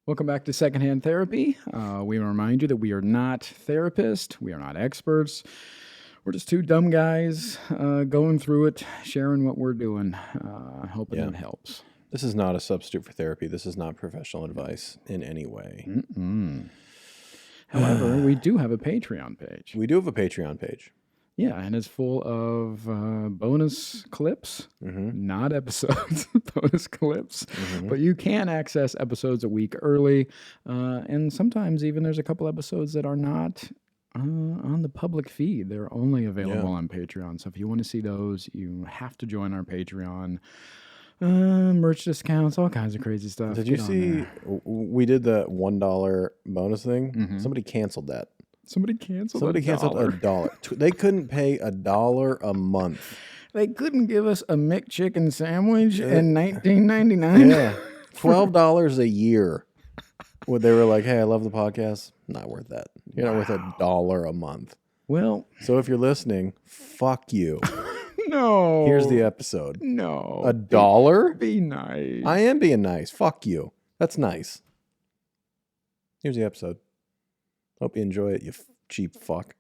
Welcome back to Secondhand Therapy. We remind you that we are not therapists. We are not experts. We're just two dumb guys going through it, sharing what we're doing, hoping it helps. This is not a substitute for therapy. This is not professional advice in any way. However, we do have a Patreon page. We do have a Patreon page. Yeah, and it's full of bonus clips, not episodes, bonus clips. But you can access episodes a week early. And sometimes even there's a couple episodes that are not on the public feed. They're only available on Patreon. So if you want to see those, you have to join our Patreon. Merch discounts, all kinds of crazy stuff. Did you see, we did the $1 bonus thing? Somebody canceled that. Somebody canceled $1. They couldn't pay $1 a month. They couldn't give us a McChicken sandwich in $19.99. Yeah, $12 a year. When they were like, "Hey, I love the podcast." Not worth that. You're not worth $1 a month. Well, so if you're listening, fuck you. No. Here's the episode. No. $1? Be nice. I am being nice. Fuck you. That's nice. Here's the episode. Hope you enjoy it, you cheap fuck.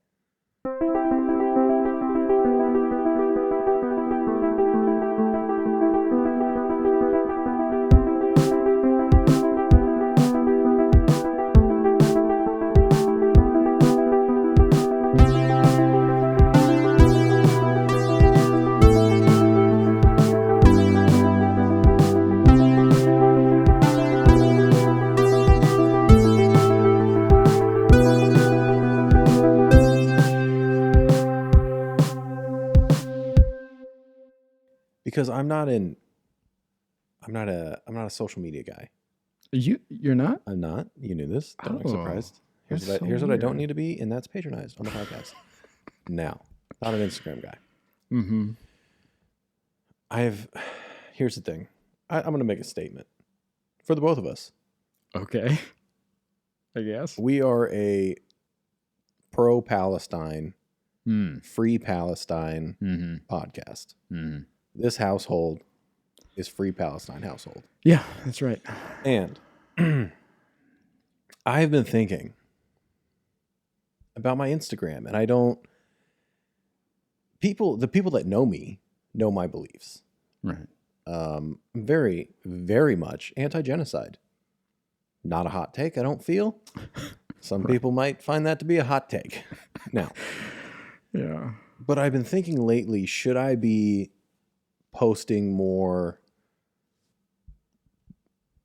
Because I'm not a social media guy. You're not? I'm not. You knew this. Don't be surprised. Here's what I don't need to be, and that's patronized on the podcast. Now, not an Instagram guy. Here's the thing. I'm going to make a statement for the both of us. Okay. I guess. We are a pro-Palestine, free Palestine podcast. This household is free Palestine household. Yeah, that's right. And I've been thinking about my Instagram, and the people that know me know my beliefs. Right. Very, very much anti-genocide. Not a hot take, I don't feel. Some people might find that to be a hot take. Now. Yeah. But I've been thinking lately, should I be posting more?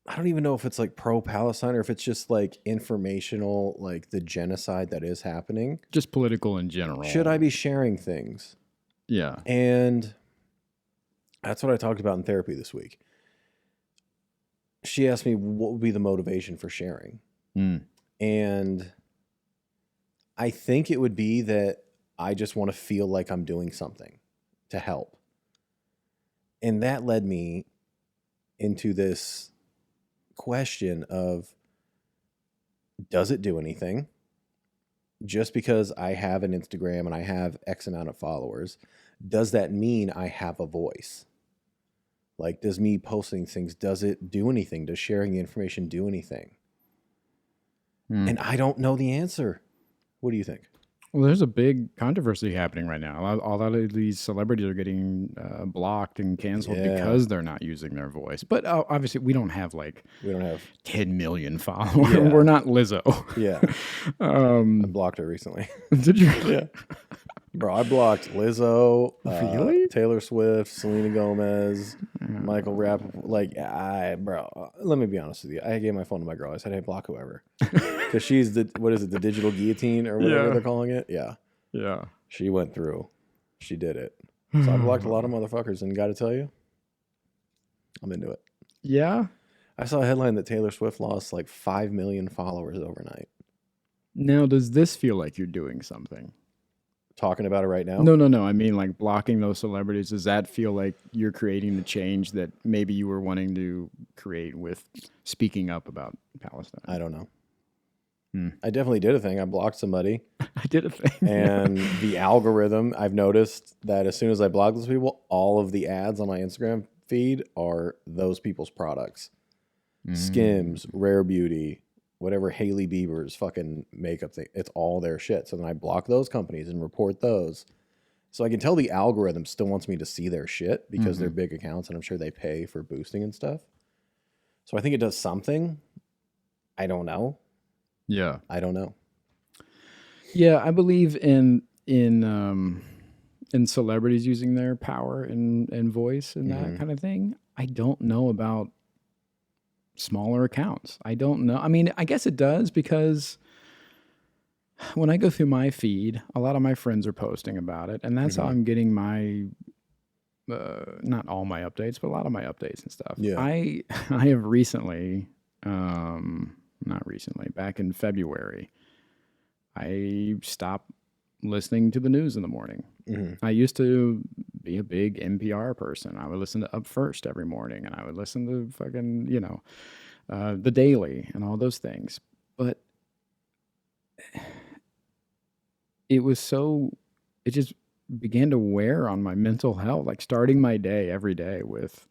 I don't even know if it's like pro-Palestine or if it's just like informational, like the genocide that is happening. Just political in general. Should I be sharing things? Yeah. And that's what I talked about in therapy this week. She asked me what would be the motivation for sharing. And I think it would be that I just want to feel like I'm doing something to help. And that led me into this question of, does it do anything? Just because I have an Instagram and I have X amount of followers, does that mean I have a voice? Like, does me posting things, does it do anything? Does sharing the information do anything? And I don't know the answer. What do you think? Well, there's a big controversy happening right now. A lot of these celebrities are getting blocked and canceled because they're not using their voice. But obviously, we don't have 10 million followers. Yeah. We're not Lizzo. Yeah. I blocked her recently. Did you? Yeah. Bro, I blocked Lizzo, Really? Taylor Swift, Selena Gomez, Michael Rappaport. Bro, let me be honest with you. I gave my phone to my girl. I said, hey, block whoever. Because she's the digital guillotine or whatever they're calling it? Yeah. Yeah. She went through. She did it. So I blocked a lot of motherfuckers, and got to tell you, I'm into it. Yeah? I saw a headline that Taylor Swift lost 5 million followers overnight. Now, does this feel like you're doing something? Talking about it right now? No. I mean, blocking those celebrities, does that feel like you're creating the change that maybe you were wanting to create with speaking up about Palestine? I don't know. I definitely did a thing. I blocked somebody. I did a thing. And the algorithm, I've noticed that as soon as I block those people, all of the ads on my Instagram feed are those people's products. Skims, Rare Beauty, whatever Hailey Bieber's fucking makeup thing. It's all their shit. So then I block those companies and report those. So I can tell the algorithm still wants me to see their shit because they're big accounts and I'm sure they pay for boosting and stuff. So I think it does something. I don't know. Yeah. I don't know. Yeah, I believe in celebrities using their power and voice and that kind of thing. I don't know about smaller accounts. I don't know. I mean, I guess it does because when I go through my feed, a lot of my friends are posting about it, and that's how I'm getting my not all my updates, but a lot of my updates and stuff. Yeah. I have recently, not recently, back in February, I stopped listening to the news in the morning. I used to be a big NPR person. I would listen to Up First every morning, and I would listen to fucking, The Daily and all those things. But it just began to wear on my mental health, like starting my day every day with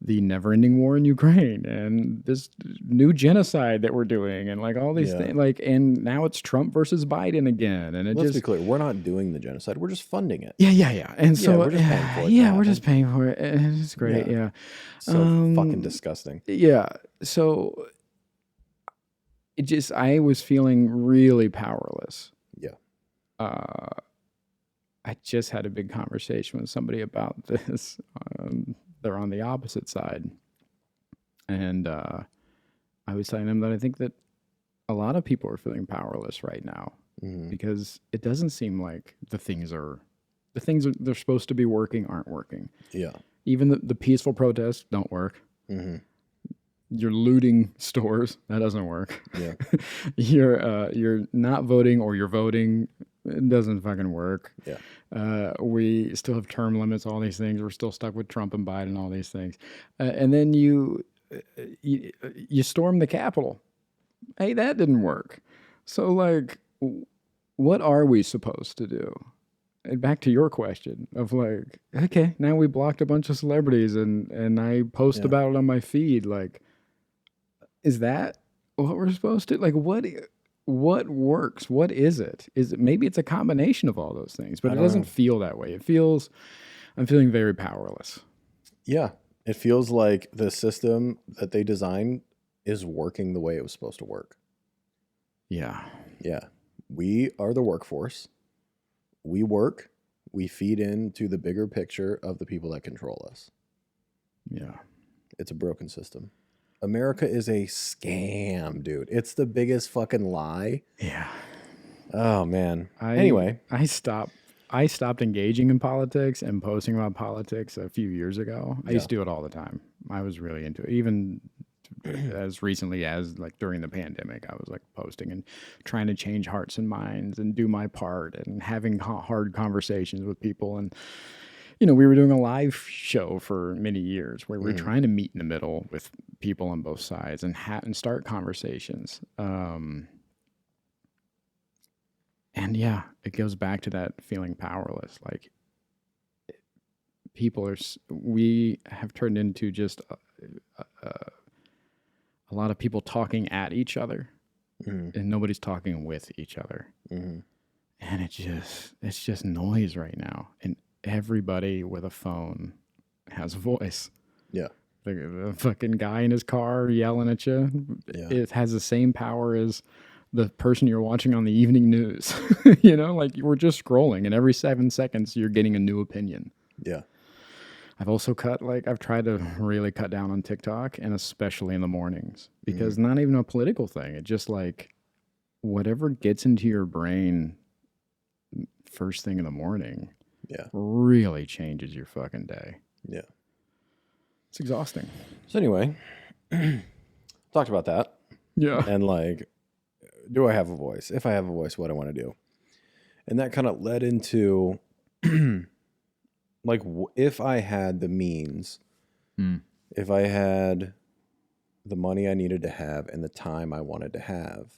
the never-ending war in Ukraine and this new genocide that we're doing and like all these things, like, and now it's Trump versus Biden again. And let's be clear, we're not doing the genocide. We're just funding it. Yeah. And so we're just paying for it. We're just paying for it. It's great. Yeah. So fucking disgusting. Yeah. So I was feeling really powerless. Yeah. I just had a big conversation with somebody about this. They're on the opposite side. And I was telling them that I think that a lot of people are feeling powerless right now because it doesn't seem like the things they're supposed to be working aren't working. Yeah. Even the peaceful protests don't work. You're looting stores. That doesn't work. Yeah. You're not voting or you're voting. It doesn't fucking work. Yeah. We still have term limits, all these things. We're still stuck with Trump and Biden, all these things. And then you storm the Capitol. Hey, that didn't work. So, like, what are we supposed to do? And back to your question of like, okay, now we blocked a bunch of celebrities and I post about it on my feed. Like, is that what we're supposed to? Like, what works? What is it? Is it maybe it's a combination of all those things, but it doesn't feel that way. I'm feeling very powerless. Yeah. It feels like the system that they designed is working the way it was supposed to work. Yeah. Yeah. We are the workforce. We work. We feed into the bigger picture of the people that control us. Yeah. It's a broken system. America is a scam, dude. It's the biggest fucking lie. Yeah. Oh, man. Anyway. I stopped engaging in politics and posting about politics a few years ago. I used to do it all the time. I was really into it. Even as recently as like during the pandemic, I was like posting and trying to change hearts and minds and do my part and having hard conversations with people. And, we were doing a live show for many years where we were trying to meet in the middle with people on both sides and start conversations. And yeah, it goes back to that feeling powerless. Like we have turned into just a lot of people talking at each other and nobody's talking with each other. And it's just noise right now. And everybody with a phone has a voice. Yeah. The fucking guy in his car yelling at you. Yeah. It has the same power as the person you're watching on the evening news. Like we're just scrolling and every 7 seconds you're getting a new opinion. Yeah. I've also I've tried to really cut down on TikTok and especially in the mornings because not even a political thing. It just like whatever gets into your brain first thing in the morning really changes your fucking day. Yeah. It's exhausting. So anyway, talked about that. Yeah. And like, do I have a voice? If I have a voice, what I want to do. And that kind of led into like if I had the means, if I had the money I needed to have and the time I wanted to have,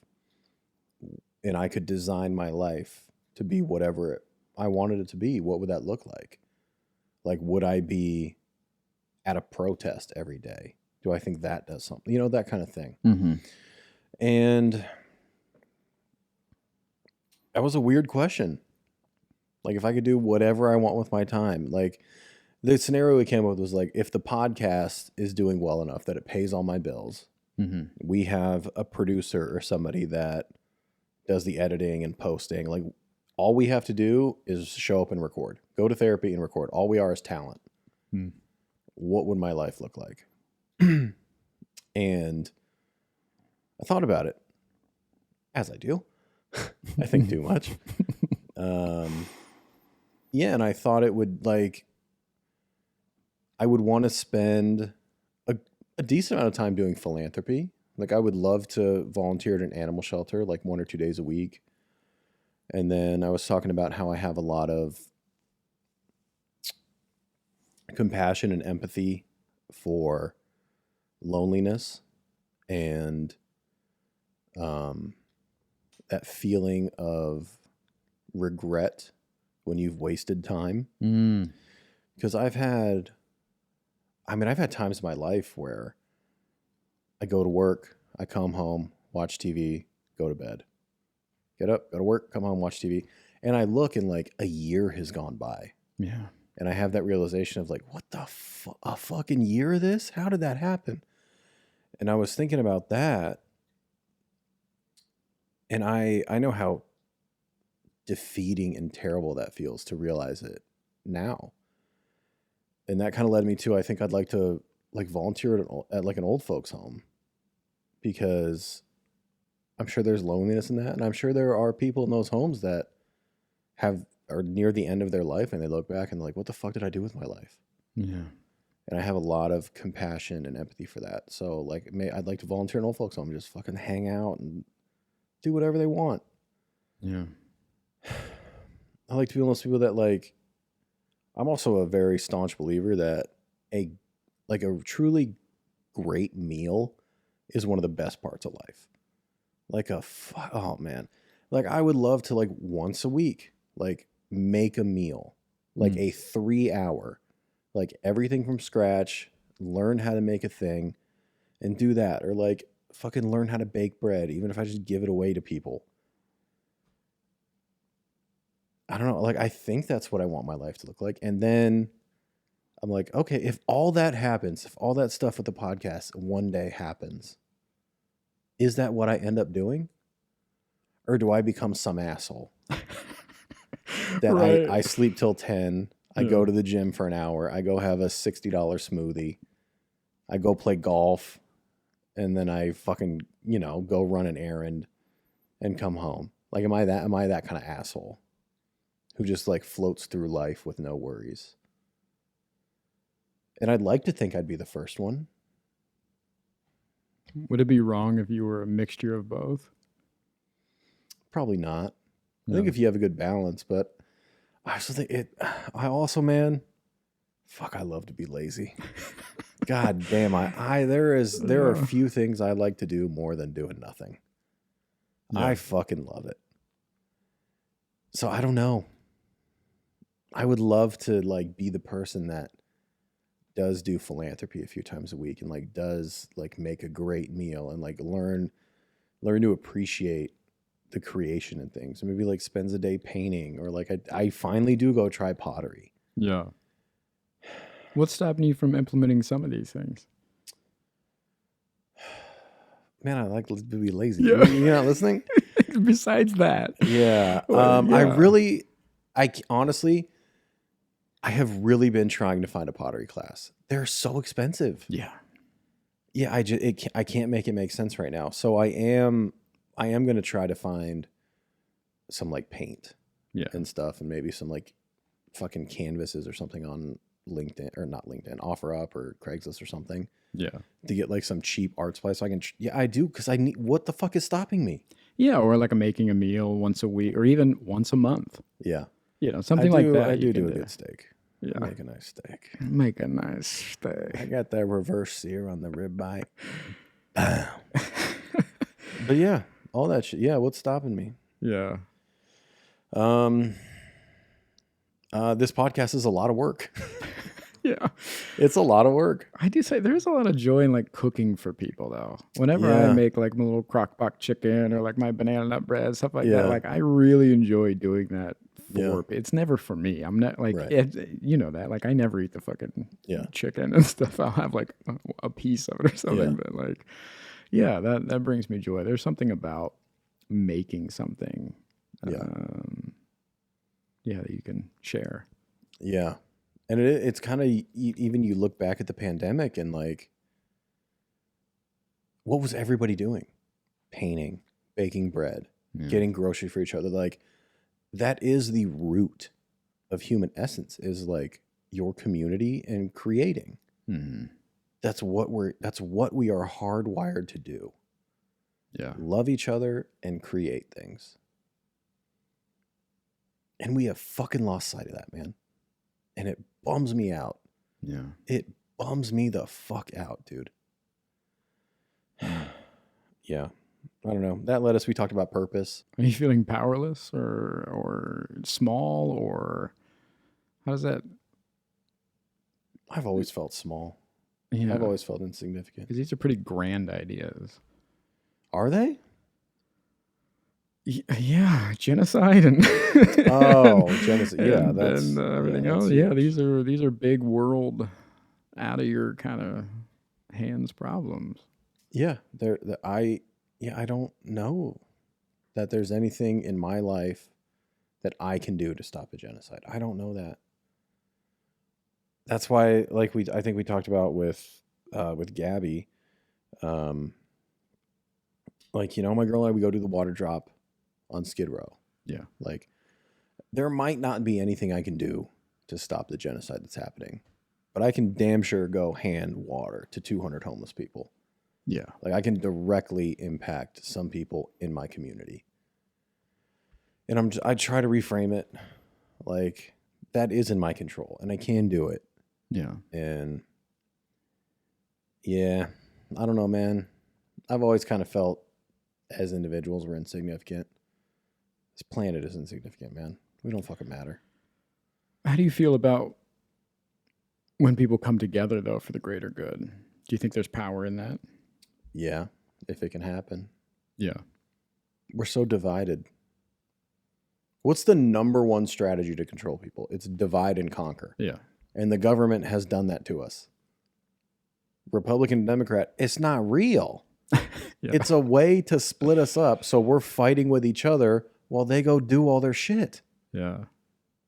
and I could design my life to be whatever I wanted it to be, what would that look like? Like, would I be at a protest every day? Do I think that does something? That kind of thing. Mm-hmm. And that was a weird question. Like, if I could do whatever I want with my time, like the scenario we came up with was like, if the podcast is doing well enough that it pays all my bills, we have a producer or somebody that does the editing and posting. Like, all we have to do is show up and record, go to therapy and record. All we are is talent. What would my life look like? And I thought about it, as I do. I think too much. Yeah, and I thought it would, like, I would want to spend a decent amount of time doing philanthropy. Like, I would love to volunteer at an animal shelter, like 1 or 2 days a week. And then I was talking about how I have a lot of compassion and empathy for loneliness and that feeling of regret when you've wasted time. Because I've had times in my life where I go to work, I come home, watch TV, go to bed, get up, go to work, come home, watch TV. And I look and like a year has gone by. Yeah. And I have that realization of like, what the a fucking year of this? How did that happen? And I was thinking about that. And I know how defeating and terrible that feels to realize it now. And that kind of led me to, I think I'd like to like volunteer at like an old folks home, because I'm sure there's loneliness in that. And I'm sure there are people in those homes that are near the end of their life and they look back and they're like, what the fuck did I do with my life? Yeah. And I have a lot of compassion and empathy for that. So like, I'd like to volunteer in an old folks home, just fucking hang out and do whatever they want. Yeah. I like to be one of those people that like, I'm also a very staunch believer that a truly great meal is one of the best parts of life. Like oh man, like I would love to like once a week, like make a meal, like a 3-hour, like everything from scratch, learn how to make a thing and do that. Or like fucking learn how to bake bread, even if I just give it away to people. I don't know. Like, I think that's what I want my life to look like. And then I'm like, okay, if all that happens, if all that stuff with the podcast one day happens, is that what I end up doing? Or do I become some asshole? That right. I sleep till 10. I go to the gym for an hour. I go have a $60 smoothie. I go play golf. And then I fucking, go run an errand and come home. Like, am I that kind of asshole who just like floats through life with no worries? And I'd like to think I'd be the first one. Would it be wrong if you were a mixture of both? Probably not. I think if you have a good balance, but I also man, fuck, I love to be lazy. God damn, there are a few things I like to do more than doing nothing. Yeah. I fucking love it. So I don't know. I would love to like be the person that does do philanthropy a few times a week and like does like make a great meal and like learn to appreciate the creation and things. And maybe like spends a day painting, or like I finally do go try pottery. Yeah. What's stopping you from implementing some of these things? Man, I like to be lazy. Yeah. You're not listening? Besides that. Yeah. Honestly, I have really been trying to find a pottery class. They're so expensive. Yeah. Yeah, I can't make it make sense right now. So I am going to try to find some like paint and stuff, and maybe some like fucking canvases or something on LinkedIn, or not LinkedIn, OfferUp or Craigslist or something. Yeah. To get like some cheap art supplies so I can I do, because I need, what the fuck is stopping me? Yeah, or like making a meal once a week or even once a month. Yeah. Something like that. I do a good steak. Yeah. Make a nice steak. Make a nice steak. I got that reverse sear on the ribeye. But yeah, all that shit. Yeah, what's stopping me? Yeah. This podcast is a lot of work. Yeah. It's a lot of work. I do say there's a lot of joy in like cooking for people though. Whenever I make like my little crock pot chicken or like my banana nut bread, stuff like that, like I really enjoy doing that for it's never for me. I'm not like you know that. Like I never eat the fucking chicken and stuff. I'll have like a piece of it or something. But like that brings me joy. There's something about making something that you can share. Yeah. And it's kind of, even you look back at the pandemic and like, what was everybody doing? Painting, baking bread, getting groceries for each other. Like that is the root of human essence, is like your community and creating. Mm-hmm. That's what we are hardwired to do. Yeah. Love each other and create things. And we have fucking lost sight of that, man. And it bums me out. Yeah. It bums me the fuck out, dude. Yeah. I don't know. That led us, we talked about purpose. Are you feeling powerless or small, or how does that? I've always felt small. Yeah. I've always felt insignificant. Because these are pretty grand ideas. Are they? Yeah, genocide and genocide. Yeah, that's and everything else. Yeah, these are big world, out of your kind of hands problems. Yeah, I don't know that there's anything in my life that I can do to stop a genocide. I don't know that. That's why, like I think we talked about with Gabby, like, you know, my girl and I, we go to the water drop on Skid Row. Yeah. Like, there might not be anything I can do to stop the genocide that's happening, but I can damn sure go hand water to 200 homeless people. Yeah. Like, I can directly impact some people in my community. And I try to reframe it like that is in my control and I can do it. Yeah. And yeah, I don't know, man. I've always kind of felt as individuals we're insignificant. This planet is insignificant, man. We don't fucking matter. How do you feel about when people come together, though, for the greater good? Do you think there's power in that? Yeah, if it can happen. Yeah. We're so divided. What's the number one strategy to control people? It's divide and conquer. Yeah. And the government has done that to us. Republican and Democrat, it's not real. It's a way to split us up so we're fighting with each other while they go do all their shit. Yeah.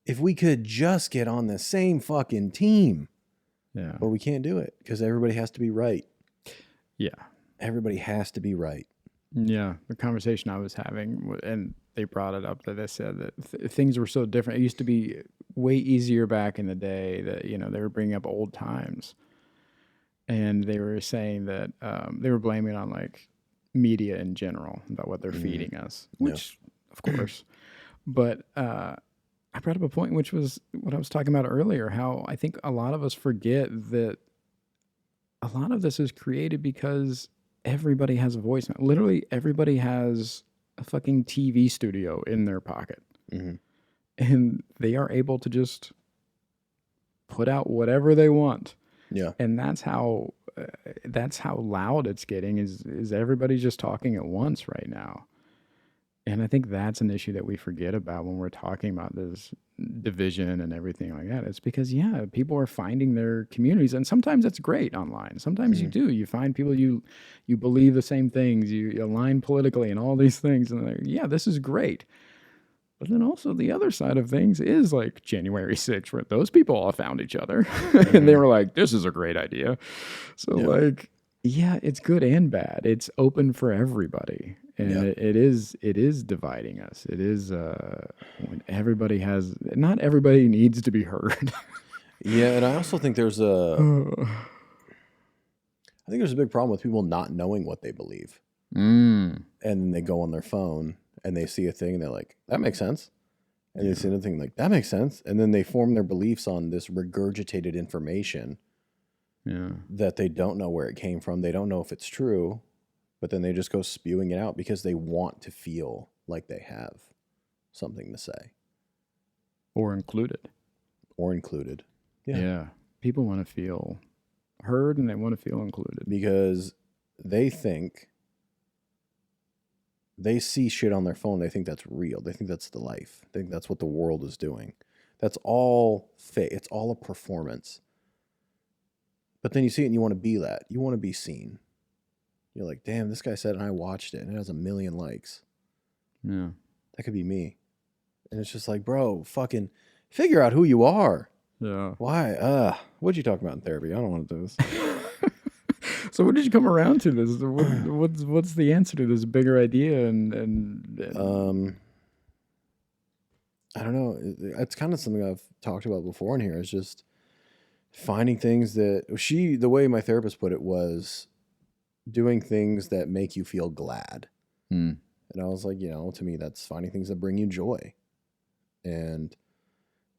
If we could just get on the same fucking team. Yeah. But we can't do it because everybody has to be right. Yeah. Everybody has to be right. Yeah. The conversation I was having, and they brought it up, that they said that things were so different. It used to be way easier back in the day that, you know, they were bringing up old times. And they were saying that they were blaming on like media in general about what they're feeding us, which of course, but I brought up a point, which was what I was talking about earlier, how I think a lot of us forget that a lot of this is created because everybody has a voice now. Literally everybody has a fucking TV studio in their pocket. Mm-hmm. And they are able to just put out whatever they want. Yeah. And that's how loud it's getting, is everybody's just talking at once right now. And I think that's an issue that we forget about when we're talking about this division and everything like that. It's because, people are finding their communities, and sometimes that's great online. Sometimes you do. You find people you believe the same things, you align politically and all these things, and this is great. But then also the other side of things is like January 6th, where those people all found each other and they were like, this is a great idea. So it's good and bad. It's open for everybody. And it is dividing us. It is when not everybody needs to be heard. Yeah. And I also think there's a big problem with people not knowing what they believe. And then they go on their phone and they see a thing and they're like, that makes sense. And they see another thing like, that makes sense. And then they form their beliefs on this regurgitated information that they don't know where it came from. They don't know if it's true, but then they just go spewing it out because they want to feel like they have something to say. Or included. Yeah. People want to feel heard and they want to feel included. Because they see shit on their phone. They think that's real. They think that's the life. They think that's what the world is doing. That's all fake. It's all a performance. But then you see it and you want to be that. You want to be seen. You're like, damn, this guy said, and I watched it, and it has 1 million likes. Yeah. That could be me. And it's just like, bro, fucking figure out who you are. Yeah. Why? What'd you talk about in therapy? I don't want to do this. So what did you come around to this? What's the answer to this bigger idea? And I don't know. It's kind of something I've talked about before in here. Is just finding things that the way my therapist put it was doing things that make you feel glad. And I was like, to me, that's finding things that bring you joy, and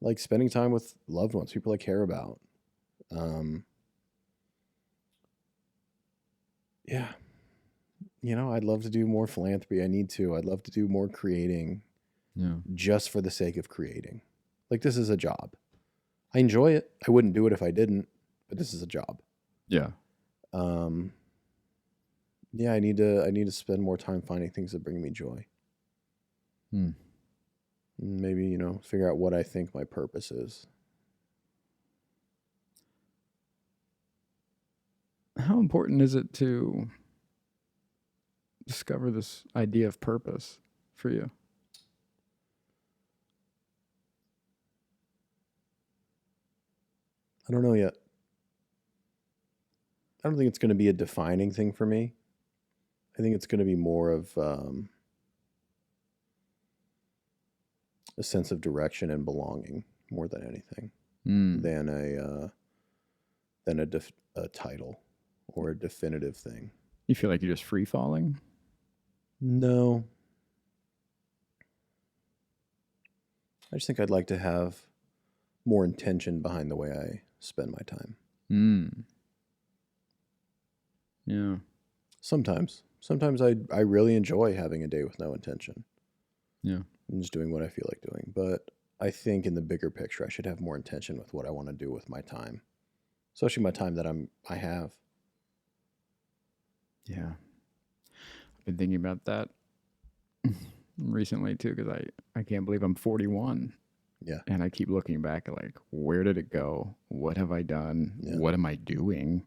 like spending time with loved ones, people I care about. Yeah. I'd love to do more philanthropy. I need to. I'd love to do more creating. Yeah. Just for the sake of creating. Like, this is a job. I enjoy it. I wouldn't do it if I didn't, but this is a job. Yeah. Yeah, I need to spend more time finding things that bring me joy. Maybe, figure out what I think my purpose is. How important is it to discover this idea of purpose for you? I don't know yet. I don't think it's going to be a defining thing for me. I think it's going to be more of a sense of direction and belonging more than anything, than a title or a definitive thing. You feel like you're just free falling? No. I just think I'd like to have more intention behind the way I spend my time. Yeah. Sometimes I really enjoy having a day with no intention. Yeah. I'm just doing what I feel like doing. But I think in the bigger picture, I should have more intention with what I want to do with my time, especially my time that I have. Yeah. I've been thinking about that recently too, because I can't believe I'm 41. Yeah. And I keep looking back at like, where did it go? What have I done? Yeah. What am I doing?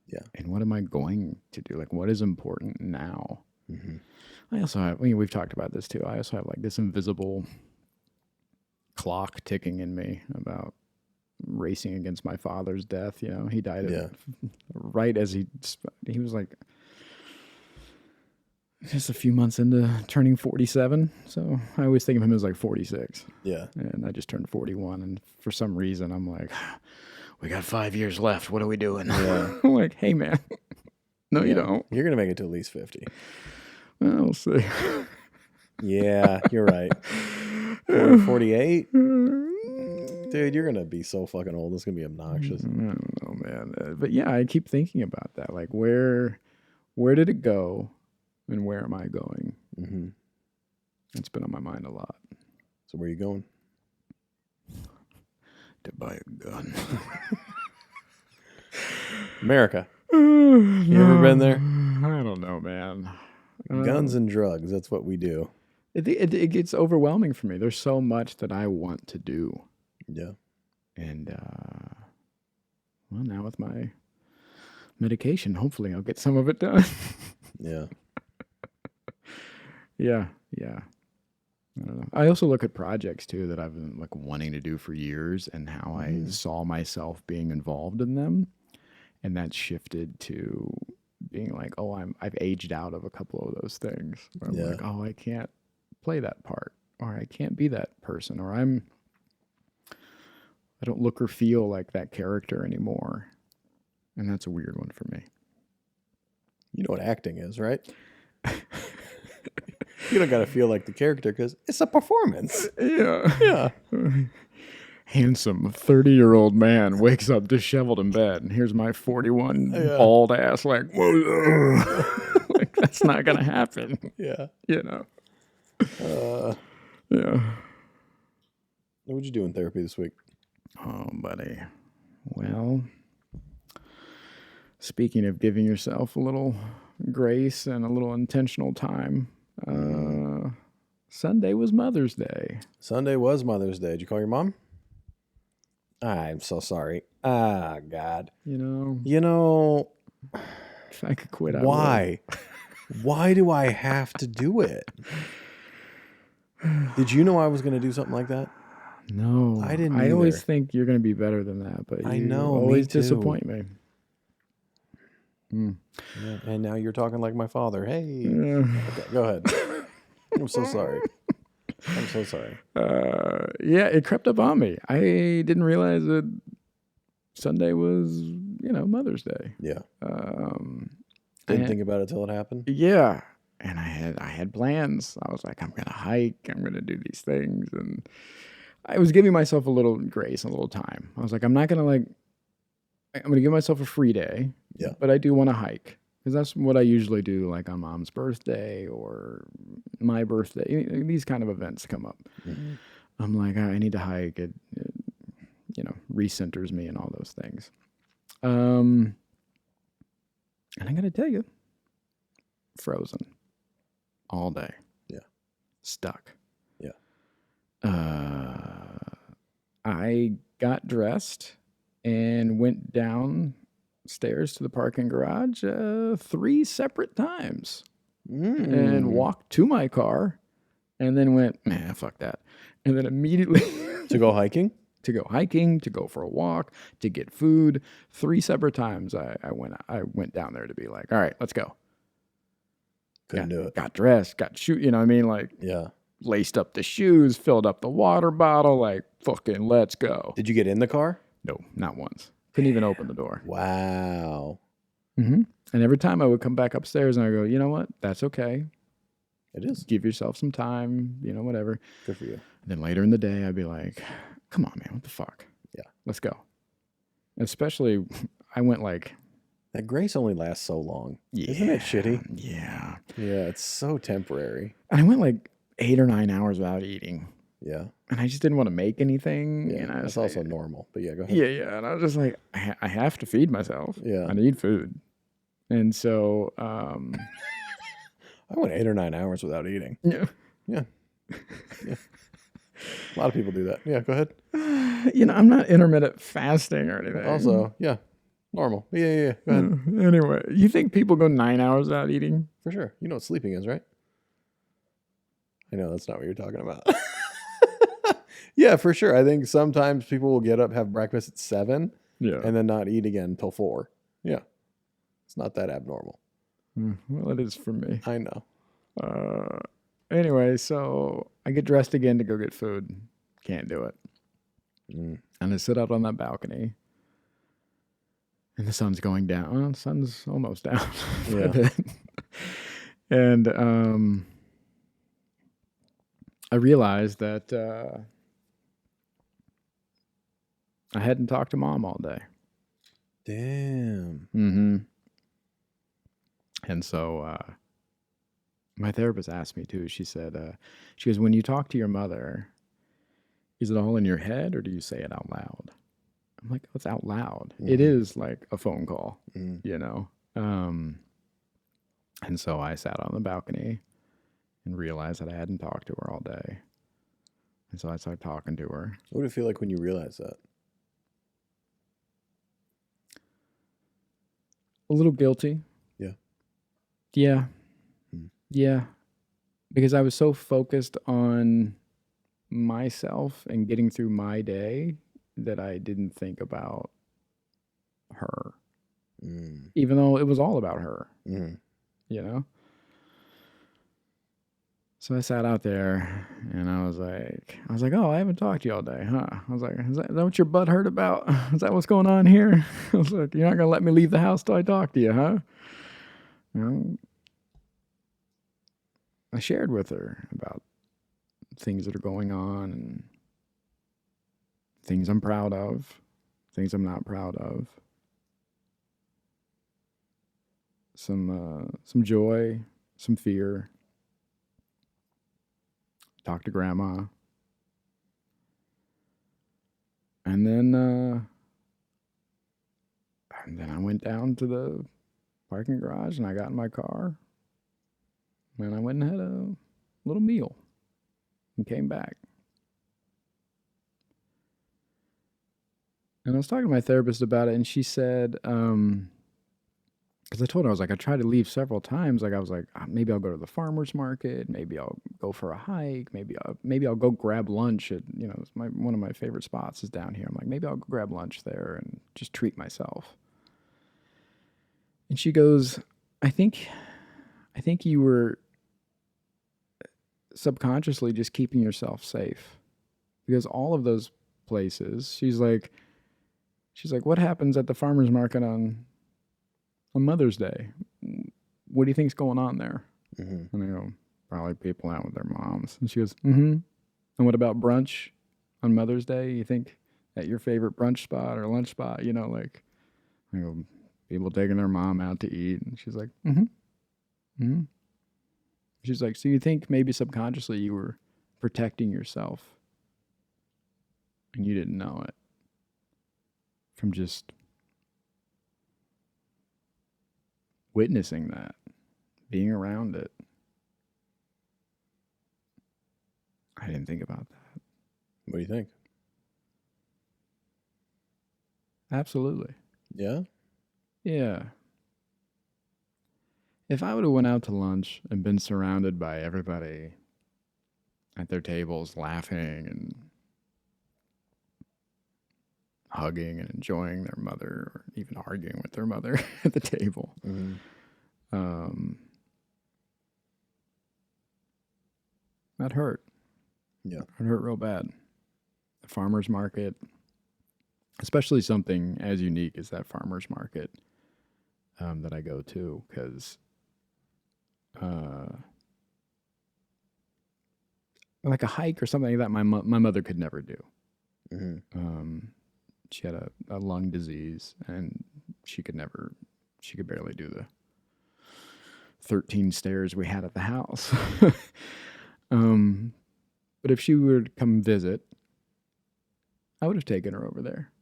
Yeah. And what am I going to do? Like, what is important now? Mm-hmm. I also have, we've talked about this too. I also have like this invisible clock ticking in me about racing against my father's death. He died right as he was like just a few months into turning 47. So I always think of him as like 46. Yeah. And I just turned 41. And for some reason, I'm like, we got 5 years left. What are we doing? Yeah. I'm like, hey, man. No, you don't. You're going to make it to at least 50. Well, we'll see. Yeah, you're right. 48? Dude, you're going to be so fucking old. It's going to be obnoxious. I don't know, man. But yeah, I keep thinking about that. Like, where did it go? And where am I going? Mm-hmm. It's been on my mind a lot. So where are you going? To buy a gun. America. You ever been there? I don't know, man. Guns and drugs. That's what we do. It gets overwhelming for me. There's so much that I want to do. Yeah. And, well, now with my medication, hopefully I'll get some of it done. Yeah. Yeah. I don't know. I also look at projects too that I've been like wanting to do for years and how I saw myself being involved in them, and that's shifted to being like, oh, I've aged out of a couple of those things. Where I'm like, oh, I can't play that part, or I can't be that person, or I don't look or feel like that character anymore, and that's a weird one for me. You know what acting is, right? You don't got to feel like the character because it's a performance. Yeah. Handsome 30-year-old man wakes up disheveled in bed, and here's my 41 bald ass like, whoa. Like, that's not going to happen. Yeah. Yeah. What'd you do in therapy this week? Oh, buddy. Well, speaking of giving yourself a little grace and a little intentional time, Sunday was Mother's Day. Sunday was Mother's Day. Did you call your mom? I'm so sorry. Ah, God. You know, if I could quit, why? I would. Why do I have to do it? Did you know I was going to do something like that? No, I didn't I always either. think you're going to be better than that, but I you know, me always too. disappoint me. Yeah, and now you're talking like my father. Hey. Okay, go ahead. I'm so sorry. I'm so sorry. Yeah, it crept up on me. I didn't realize that Sunday was, Mother's Day. Yeah. Didn't think about it till it happened. Yeah, and I had plans. I was like, I'm gonna hike. I'm gonna do these things, and I was giving myself a little grace, a little time. I was like, I'm not gonna I'm gonna give myself a free day. Yeah. But I do want to hike because that's what I usually do, like on Mom's birthday or my birthday. These kind of events come up. Mm-hmm. I'm like, I need to hike. It recenters me and all those things. And I got to tell you, frozen all day. Yeah. Stuck. Yeah. I got dressed and went downstairs to the parking garage 3 separate times and walked to my car and then went, nah, fuck that. And then immediately to go hiking? To go hiking, to go for a walk, to get food. 3 separate times I went down there to be like, all right, let's go. Couldn't do it. Got dressed, got shoot, you know what I mean? Like, yeah. Laced up the shoes, filled up the water bottle, like, fucking let's go. Did you get in the car? No, not once. Couldn't even open the door. Wow. Mm-hmm. And every time I would come back upstairs and I go, you know what? That's okay. It is. Give yourself some time, whatever. Good for you. And then later in the day, I'd be like, come on, man, what the fuck? Yeah. Let's go. Especially, I went like... That grace only lasts so long. Yeah. Isn't it shitty? Yeah. Yeah, it's so temporary. And I went like 8 or 9 hours without eating. Yeah. And I just didn't want to make anything. Yeah, and that's also normal. But yeah, go ahead. Yeah. And I was just like, I have to feed myself. Yeah. I need food. And so... I went 8 or 9 hours without eating. Yeah. Yeah. Yeah. A lot of people do that. Yeah, go ahead. I'm not intermittent fasting or anything. Also, yeah, normal. Yeah. Go ahead. Anyway, you think people go 9 hours without eating? For sure. You know what sleeping is, right? I know that's not what you're talking about. Yeah, for sure. I think sometimes people will get up, have breakfast at 7, and then not eat again until 4. Yeah. It's not that abnormal. Well, it is for me. I know. Anyway, so I get dressed again to go get food. Can't do it. And I sit out on that balcony. And the sun's going down. Well, the sun's almost down for a bit. And I realized that I hadn't talked to Mom all day. Damn. Mm-hmm. And so my therapist asked me too. She said, she goes, when you talk to your mother, is it all in your head or do you say it out loud? I'm like, oh, it's out loud. Mm-hmm. It is like a phone call, And so I sat on the balcony and realized that I hadn't talked to her all day. And so I started talking to her. What did it feel like when you realized that? A little guilty. Yeah. Yeah. Yeah. Because I was so focused on myself and getting through my day that I didn't think about her. Even though it was all about her. So I sat out there and I was like, oh, I haven't talked to you all day, huh? I was like, is that what your butt hurt about? Is that what's going on here? I was like, you're not going to let me leave the house till I talk to you, huh? I shared with her about things that are going on and things I'm proud of, things I'm not proud of. Some joy, some fear. Talk to Grandma. And then And then I went down to the parking garage and I got in my car and I went and had a little meal and came back. And I was talking to my therapist about it, and she said, because I told her, I was like, I tried to leave several times. Like, I was like, maybe I'll go to the farmer's market. Maybe I'll go for a hike. Maybe I'll go grab lunch at, it's one of my favorite spots is down here. I'm like, maybe I'll go grab lunch there and just treat myself. And she goes, I think you were subconsciously just keeping yourself safe, because all of those places, she's like, what happens at the farmer's market on Mother's Day? What do you think's going on there? Mm-hmm. And I go, probably people out with their moms. And she goes, mm-hmm. And what about brunch on Mother's Day? You think at your favorite brunch spot or lunch spot, I go, people taking their mom out to eat. And she's like, mm-hmm. Mm-hmm. She's like, so you think maybe subconsciously you were protecting yourself and you didn't know it from just witnessing that, being around it. I didn't think about that. What do you think? Absolutely. Yeah? Yeah. If I would have went out to lunch and been surrounded by everybody at their tables laughing and hugging and enjoying their mother, or even arguing with their mother at the table, that hurt. Yeah. It hurt real bad. The farmer's market, especially something as unique as that farmer's market that I go to, because like a hike or something like that, my mother could never do. Mm-hmm. She had a lung disease, and she could barely do the 13 stairs we had at the house. But if she were to come visit, I would have taken her over there,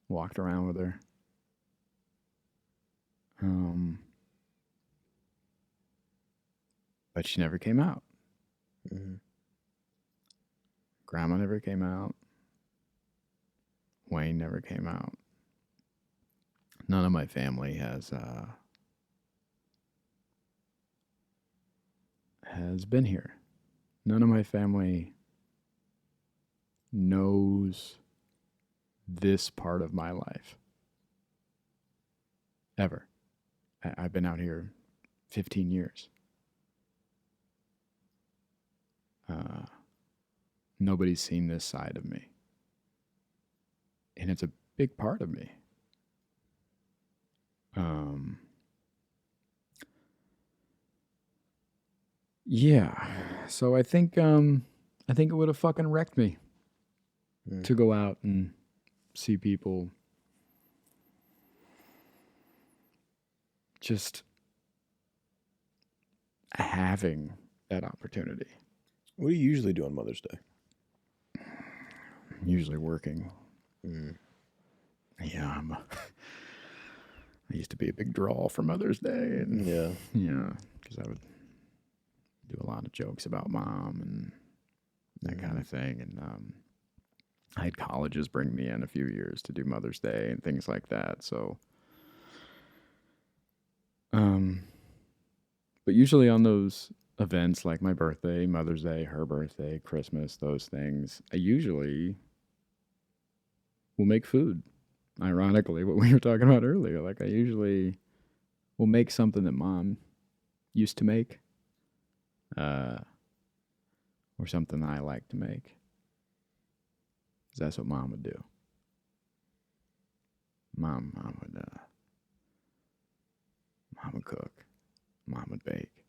walked around with her. But she never came out. Mm-hmm. Grandma never came out. Wayne never came out. None of my family has been here. None of my family knows this part of my life. Ever. I've been out here 15 years. Nobody's seen this side of me. And it's a big part of me. Yeah. So I think it would have fucking wrecked me to go out and see people just having that opportunity. What do you usually do on Mother's Day? Usually working. Yeah, I used to be a big draw for Mother's Day. And yeah, because I would do a lot of jokes about mom and that kind of thing. And I had colleges bring me in a few years to do Mother's Day and things like that. So, but usually on those events like my birthday, Mother's Day, her birthday, Christmas, those things, I usually will make food. Ironically, what we were talking about earlier, like I usually will make something that mom used to make, or something that I like to make. 'Cause that's what mom would do. Mom would cook. Mom would bake.